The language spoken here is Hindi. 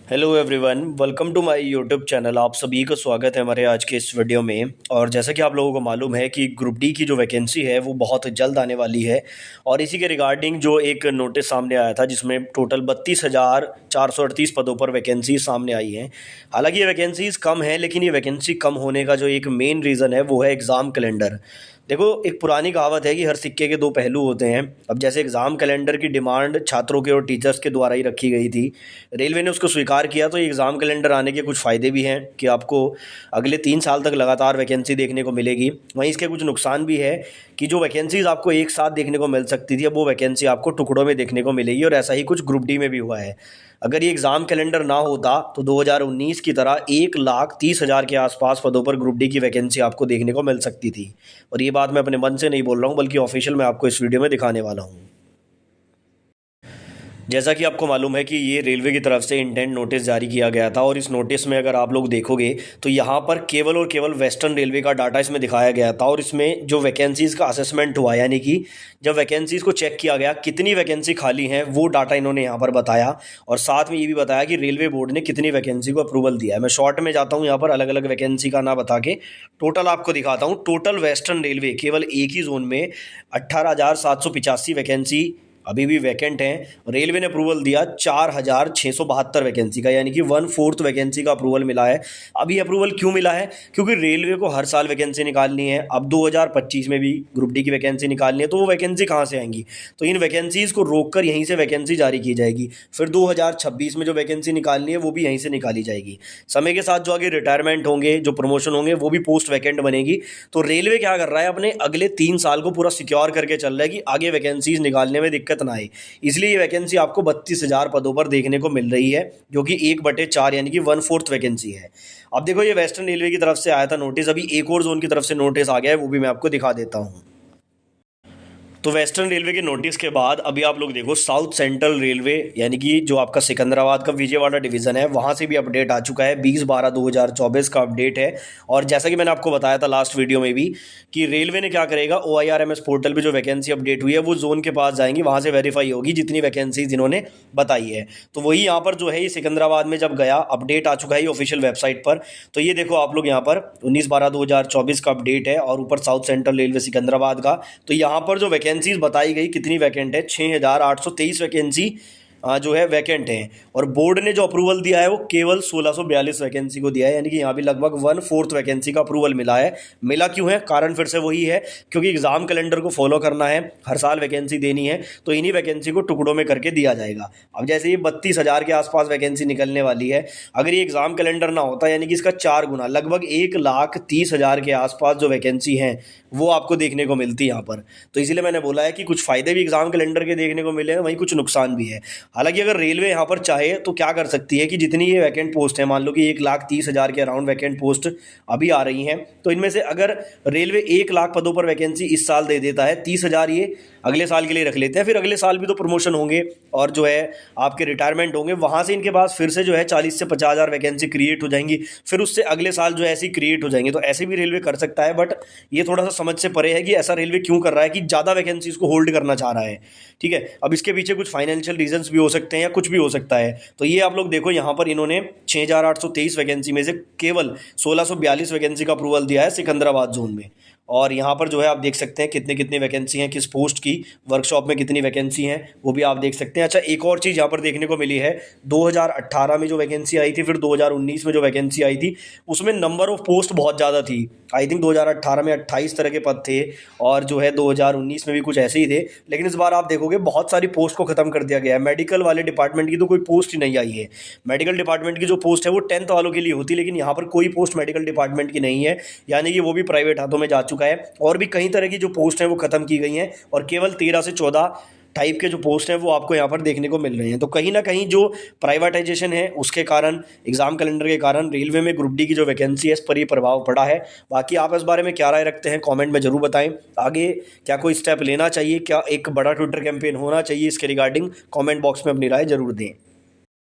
Hello everyone, welcome to my YouTube channel. आप सभी का स्वागत है हमारे आज के इस वीडियो में। और जैसा कि आप लोगों को मालूम है कि ग्रुप डी की जो वैकेंसी है वो बहुत जल्द आने वाली है। और इसी के रिगार्डिंग जो एक नोटिस सामने आया था जिसमें टोटल 32,438 पदों पर वैकेंसी सामने आई हैं। हालांकि ये वैकेंसीज कम है, लेकिन ये वैकेंसी कम होने का जो एक मेन रीज़न है वो है एग्ज़ाम कैलेंडर। देखो, एक पुरानी कहावत है कि हर सिक्के के दो पहलू होते हैं। अब जैसे एग्ज़ाम कैलेंडर की डिमांड छात्रों के और टीचर्स के द्वारा ही रखी गई थी, रेलवे ने उसको स्वीकार किया, तो ये एग्ज़ाम कैलेंडर आने के कुछ फ़ायदे भी हैं कि आपको अगले 3 साल तक लगातार वैकेंसी देखने को मिलेगी। वहीं इसके कुछ नुकसान भी है कि जो वैकेंसीज़ आपको एक साथ देखने को मिल सकती थी, अब वो वैकेंसी आपको टुकड़ों में देखने को मिलेगी। और ऐसा ही कुछ ग्रुप डी में भी हुआ है। अगर ये एग्ज़ाम कैलेंडर ना होता तो 2019 की तरह 1,30,000 के आसपास पदों पर ग्रुप डी की वैकेंसी आपको देखने को मिल सकती थी। और ये बात मैं अपने मन से नहीं बोल रहा हूँ, बल्कि ऑफिशियल मैं आपको इस वीडियो में दिखाने वाला हूँ। जैसा कि आपको मालूम है कि ये रेलवे की तरफ से इंटेंट नोटिस जारी किया गया था, और इस नोटिस में अगर आप लोग देखोगे तो यहाँ पर केवल और केवल वेस्टर्न रेलवे का डाटा इसमें दिखाया गया था। और इसमें जो वैकेंसीज़ का असेसमेंट हुआ, यानी कि जब वैकेंसीज़ को चेक किया गया कितनी वैकेंसी खाली हैं, वो डाटा इन्होंने यहाँ पर बताया। और साथ में ये भी बताया कि रेलवे बोर्ड ने कितनी वैकेंसी को अप्रूवल दिया है। मैं शॉर्ट में जाता हूँ, यहाँ पर अलग अलग वैकेंसी का ना बता के टोटल आपको दिखाता हूँ। टोटल वेस्टर्न रेलवे केवल एक ही जोन में 18,785 वैकेंसी अभी भी वैकेंट हैं। रेलवे ने अप्रूवल दिया 4,672 वैकेंसी का, यानी कि 1/4 वैकेंसी का अप्रूवल मिला है। अभी अप्रूवल क्यों मिला है? क्योंकि रेलवे को हर साल वैकेंसी निकालनी है। अब 2025 में भी ग्रुप डी की वैकेंसी निकालनी है, तो वो वैकेंसी कहाँ से आएंगी? तो इन वैकेंसीज़ को रोककर यहीं से वैकेंसी जारी की जाएगी। फिर 2026 में जो वैकेंसी निकालनी है वो भी यहीं से निकाली जाएगी। समय के साथ जो आगे रिटायरमेंट होंगे, जो प्रमोशन होंगे, वो भी पोस्ट वैकेंट बनेगी। तो रेलवे क्या कर रहा है, अपने अगले 3 साल को पूरा सिक्योर करके चल रहा है कि आगे वैकेंसीज निकालने में दिक्कत ना आए। इसलिए ये वैकेंसी आपको 32,000 पदों पर देखने को मिल रही है, जो कि 1/4 यानी कि 1/4 वैकेंसी है। अब देखो, ये वेस्टर्न रेलवे की तरफ से आया था नोटिस, अभी एक और जोन की तरफ से नोटिस आ गया है, वो भी मैं आपको दिखा देता हूँ। तो वेस्टर्न रेलवे के नोटिस के बाद अभी आप लोग देखो, साउथ सेंट्रल रेलवे यानी कि जो आपका सिकंदराबाद का विजयवाड़ा डिवीज़न है, वहाँ से भी अपडेट आ चुका है। 20/12/2024 का अपडेट है। और जैसा कि मैंने आपको बताया था लास्ट वीडियो में भी कि रेलवे ने क्या करेगा, OIRMS पोर्टल पे जो वैकेंसी अपडेट हुई है वो जोन के पास जाएंगी, वहाँ से वेरीफाई होगी जितनी वैकेंसीज इन्होंने बताई है। तो वही यहाँ पर जो है, ये सिकंदराबाद में जब गया, अपडेट आ चुका है ऑफिशियल वेबसाइट पर। तो ये देखो आप लोग, यहाँ पर 19/12/2024 का अपडेट है, और ऊपर साउथ सेंट्रल रेलवे सिकंदराबाद का। तो यहाँ पर जो वैकेंसीज बताई गई कितनी वैकेंट है, 6,823 वैकेंसी जो है वैकेंट हैं। और बोर्ड ने जो अप्रूवल दिया है वो केवल 1,642 वैकेंसी को दिया है, यानी कि यहाँ भी लगभग 1/4 वैकेंसी का अप्रूवल मिला है। मिला क्यों है? कारण फिर से वही है, क्योंकि एग्जाम कैलेंडर को फॉलो करना है, हर साल वैकेंसी देनी है, तो इन्हीं वैकेंसी को टुकड़ों में करके दिया जाएगा। अब जैसे ये 32,000 के आसपास वैकेंसी निकलने वाली है, अगर ये एग्जाम कैलेंडर ना होता, यानी कि इसका 4 गुना, लगभग 1,30,000 के आसपास जो वैकेंसी हैं वो आपको देखने को मिलती है यहाँ पर। तो इसीलिए मैंने बोला है कि कुछ फ़ायदे भी एग्जाम कैलेंडर के देखने को मिले हैं, वहीं कुछ नुकसान भी है। हालांकि अगर रेलवे यहाँ पर चाहे तो क्या कर सकती है कि जितनी ये वैकेंट पोस्ट है, मान लो कि 1,30,000 के अराउंड वैकेंट पोस्ट अभी आ रही हैं, तो इनमें से अगर रेलवे 1,00,000 पदों पर वैकेंसी इस साल दे देता है, 30,000 ये अगले साल के लिए रख लेते हैं। फिर अगले साल भी तो प्रमोशन होंगे और जो है आपके रिटायरमेंट होंगे, वहाँ से इनके पास फिर से जो है 40 से 50,000 वैकेंसी क्रिएट हो जाएंगी। फिर उससे अगले साल जो है ऐसी क्रिएट हो जाएंगे। तो ऐसे भी रेलवे कर सकता है, बट ये थोड़ा सा समझ से परे है कि ऐसा रेलवे क्यों कर रहा है, कि ज़्यादा वैकेंसीज को होल्ड करना चाह रहा है। ठीक है, अब इसके पीछे कुछ फाइनेंशियल रीजंस भी हो सकते हैं या कुछ भी हो सकता है। तो ये आप लोग देखो, यहाँ पर इन्होंने 6,823 वैकेंसी में से केवल 1,642 वैकेंसी का अप्रूवल दिया है सिकंदराबाद जोन में। और यहाँ पर जो है आप देख सकते हैं कितनी कितनी वैकेंसी हैं, किस पोस्ट की, वर्कशॉप में कितनी वैकेंसी हैं, वो भी आप देख सकते हैं। अच्छा, एक और चीज़ यहाँ पर देखने को मिली है, 2018 में जो वैकेंसी आई थी, फिर 2019 में जो वैकेंसी आई थी, उसमें नंबर ऑफ पोस्ट बहुत ज़्यादा थी। आई थिंक 2018 में 28 तरह के पद थे, और जो है 2019 में भी कुछ ऐसे ही थे। लेकिन इस बार आप देखोगे बहुत सारी पोस्ट को खत्म कर दिया गया है। मेडिकल वाले डिपार्टमेंट की तो कोई पोस्ट ही नहीं आई है। मेडिकल डिपार्टमेंट की जो पोस्ट है वो 10th वालों के लिए होती, लेकिन यहाँ पर कोई पोस्ट मेडिकल डिपार्टमेंट की नहीं है, यानी कि वो भी प्राइवेट हाथों में जा चुका है। और भी कई तरह की जो पोस्ट हैं वो खत्म की गई हैं, और केवल 13 से 14 टाइप के जो पोस्ट हैं वो आपको यहाँ पर देखने को मिल रहे हैं। तो कहीं ना कहीं जो प्राइवेटाइजेशन है उसके कारण, एग्जाम कैलेंडर के कारण, रेलवे में ग्रुप डी की जो वैकेंसी है इस पर ये प्रभाव पड़ा है। बाकी आप इस बारे में क्या राय रखते हैं, कमेंट में जरूर बताएं। आगे क्या कोई स्टेप लेना चाहिए, क्या एक बड़ा ट्विटर कैंपेन होना चाहिए इसके रिगार्डिंग, कमेंट बॉक्स में अपनी राय जरूर दें।